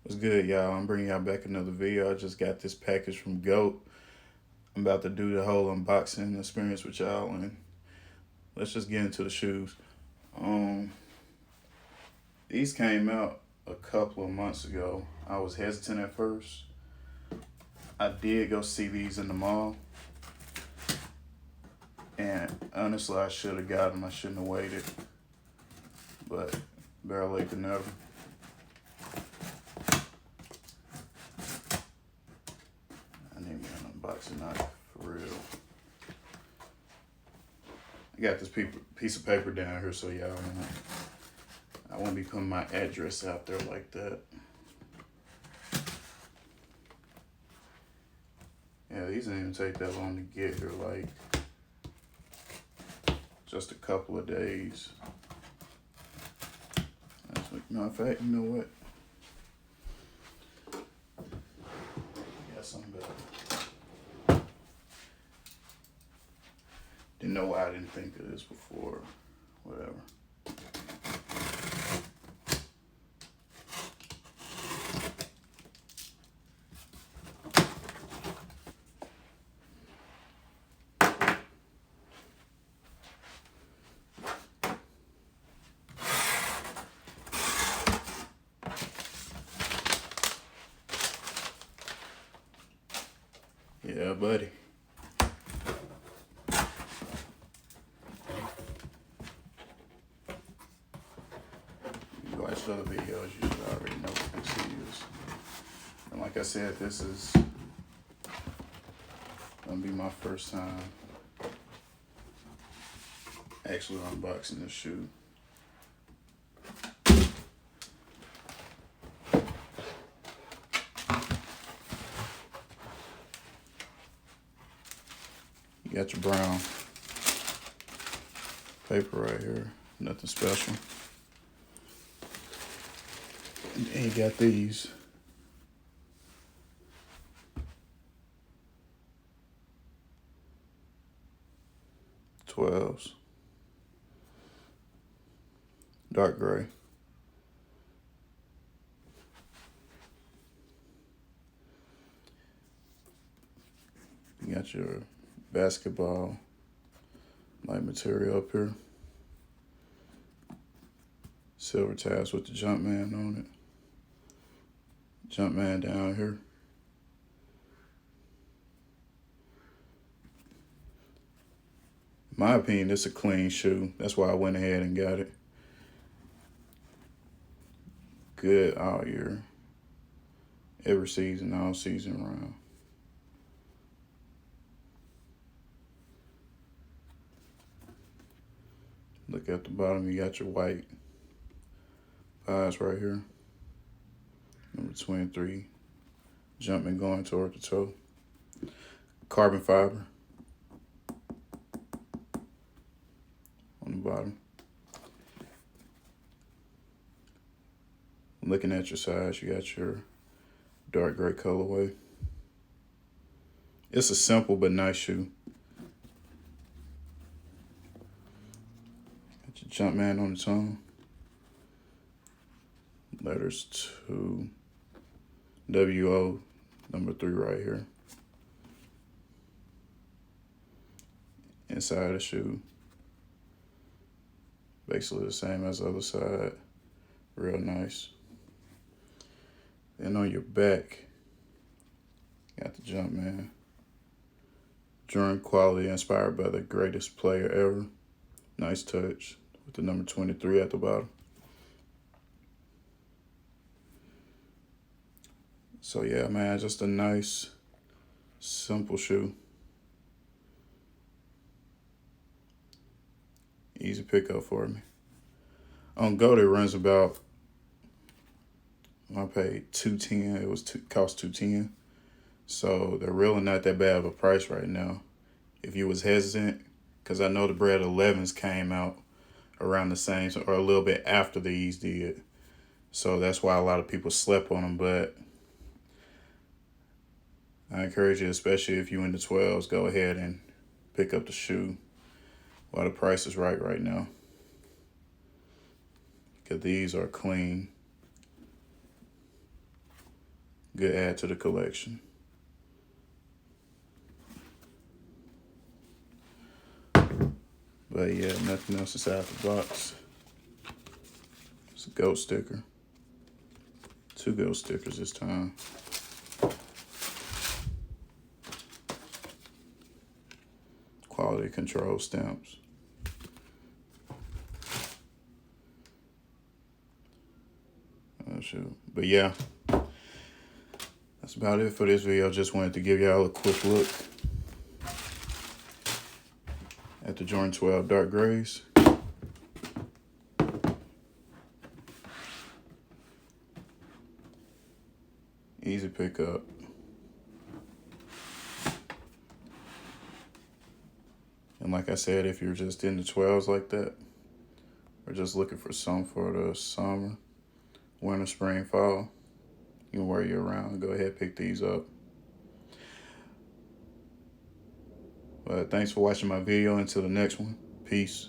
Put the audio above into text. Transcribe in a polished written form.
What's good, y'all? I'm bringing y'all back another video. I just got this package from GOAT. I'm about to do the whole unboxing experience with y'all, and let's just get into the shoes. Um, these came out a couple of months ago. I was hesitant at first. I did go see these in the mall, and honestly, I should have got them. I shouldn't have waited, but better late than never. I need me an unboxing knife for real. I got this piece of paper down here so y'all know. I won't be putting my address out there like that. Yeah, these didn't even take that long to get here, like just a couple of days. Matter of fact, you know what? Got something better. Didn't know why I didn't think of this before. Whatever. Yeah, buddy. You watched other videos, you should already know what this is. And like I said, this is gonna be my first time actually unboxing this shoe. You got your brown paper right here, nothing special. And then you got these. '12s. Dark gray. You got your basketball like material up here. Silver tabs with the Jumpman on it. Jumpman down here. In my opinion, it's a clean shoe. That's why I went ahead and got it. Good all year. Every season, all season round. Look at the bottom, you got your white pies right here. Number 23. Jumpman going toward the toe. Carbon fiber on the bottom. Looking at your size, you got your dark gray colorway. It's a simple but nice shoe. Got your Jumpman on the tongue. Letters 2, WO, number 3 right here. Inside the shoe, basically the same as the other side. Real nice. Then on your back, got the Jumpman. Jordan quality inspired by the greatest player ever. Nice touch with the number 23 at the bottom. So yeah, man, just a nice, simple shoe. Easy pickup for me. On GOAT, it runs about, I paid $210. It was cost $210. So they're really not that bad of a price right now. If you was hesitant, because I know the Bred 11s came out around the same or a little bit after these did. So that's why a lot of people slept on them. But I encourage you, especially if you're in the 12s, go ahead and pick up the shoe while the price is right now. Because these are clean. Good add to the collection. But yeah, nothing else inside the box. It's a goat sticker. 2 goat stickers this time. Quality control stamps. Oh, shoot. But yeah, that's about it for this video. Just wanted to give y'all a quick look at the Jordan 12 dark grays. Easy pickup. And like I said, if you're just into 12s like that, or just looking for some for the summer, winter, spring, fall, you can wear year round. Go ahead, pick these up. But thanks for watching my video. Until the next one, peace.